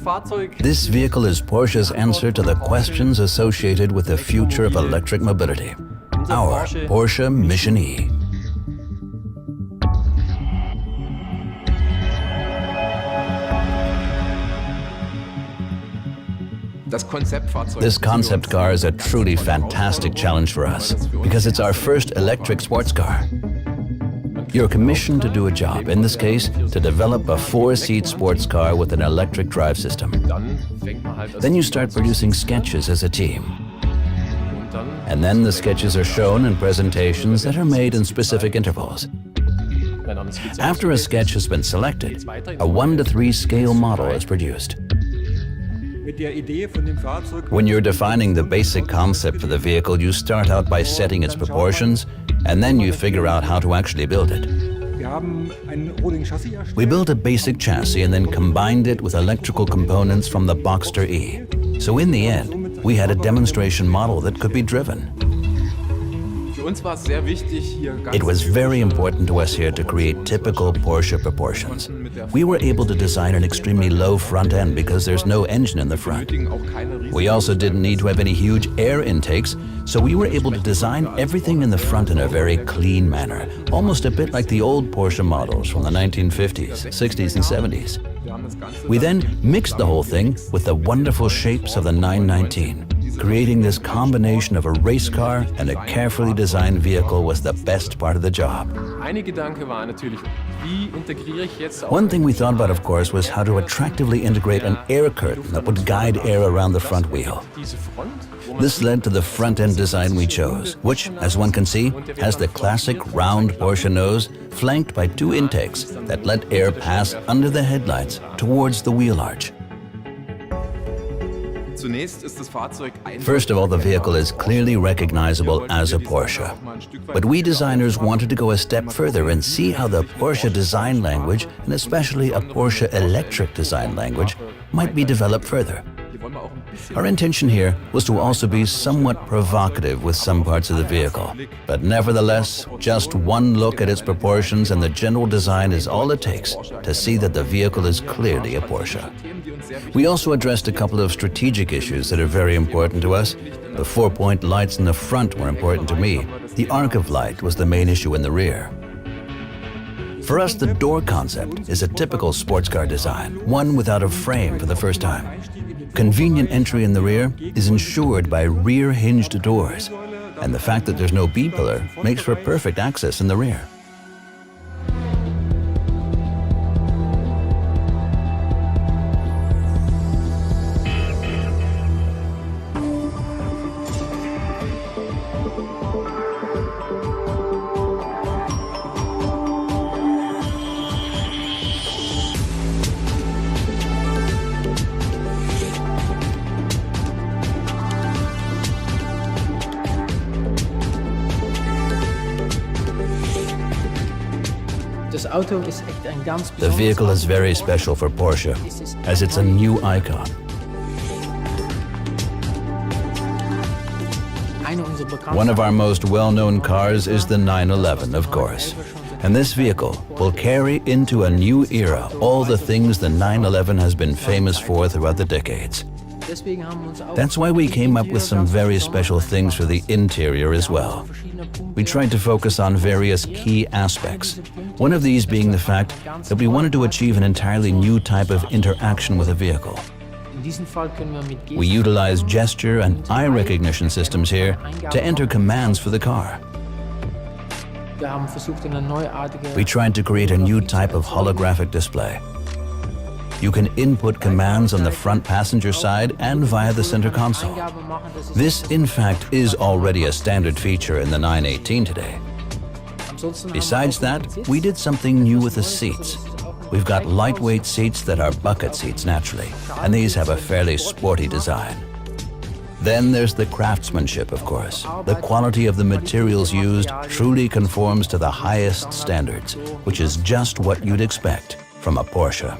This vehicle is Porsche's answer to the questions associated with the future of electric mobility. Our Porsche Mission E. This concept car is a truly fantastic challenge for us because it's our first electric sports car. You're commissioned to do a job, in this case, to develop a 4-seat sports car with an electric drive system. Then you start producing sketches as a team. And then the sketches are shown in presentations that are made in specific intervals. After a sketch has been selected, a 1:3 scale model is produced. When you're defining the basic concept for the vehicle, you start out by setting its proportions, and then you figure out how to actually build it. We built a basic chassis and then combined it with electrical components from the Boxster E. So in the end, we had a demonstration model that could be driven. It was very important to us here to create typical Porsche proportions. We were able to design an extremely low front end because there's no engine in the front. We also didn't need to have any huge air intakes, so we were able to design everything in the front in a very clean manner, almost a bit like the old Porsche models from the 1950s, 60s, and 70s. We then mixed the whole thing with the wonderful shapes of the 919. Creating this combination of a race car and a carefully designed vehicle was the best part of the job. One thing we thought about, of course, was how to attractively integrate an air curtain that would guide air around the front wheel. This led to the front-end design we chose, which, as one can see, has the classic round Porsche nose flanked by 2 intakes that let air pass under the headlights towards the wheel arch. First of all, the vehicle is clearly recognizable as a Porsche. But we designers wanted to go a step further and see how the Porsche design language, and especially a Porsche electric design language, might be developed further. Our intention here was to also be somewhat provocative with some parts of the vehicle. But nevertheless, just one look at its proportions and the general design is all it takes to see that the vehicle is clearly a Porsche. We also addressed a couple of strategic issues that are very important to us. The 4-point lights in the front were important to me. The arc of light was the main issue in the rear. For us, the door concept is a typical sports car design, one without a frame for the first time. Convenient entry in the rear is ensured by rear hinged doors, and the fact that there's no B-pillar makes for perfect access in the rear. The vehicle is very special for Porsche, as it's a new icon. One of our most well-known cars is the 911, of course. And this vehicle will carry into a new era all the things the 911 has been famous for throughout the decades. That's why we came up with some very special things for the interior as well. We tried to focus on various key aspects. One of these being the fact that we wanted to achieve an entirely new type of interaction with a vehicle. We utilize gesture and eye recognition systems here to enter commands for the car. We tried to create a new type of holographic display. You can input commands on the front passenger side and via the center console. This, in fact, is already a standard feature in the 918 today. Besides that, we did something new with the seats. We've got lightweight seats that are bucket seats naturally, and these have a fairly sporty design. Then there's the craftsmanship, of course. The quality of the materials used truly conforms to the highest standards, which is just what you'd expect from a Porsche.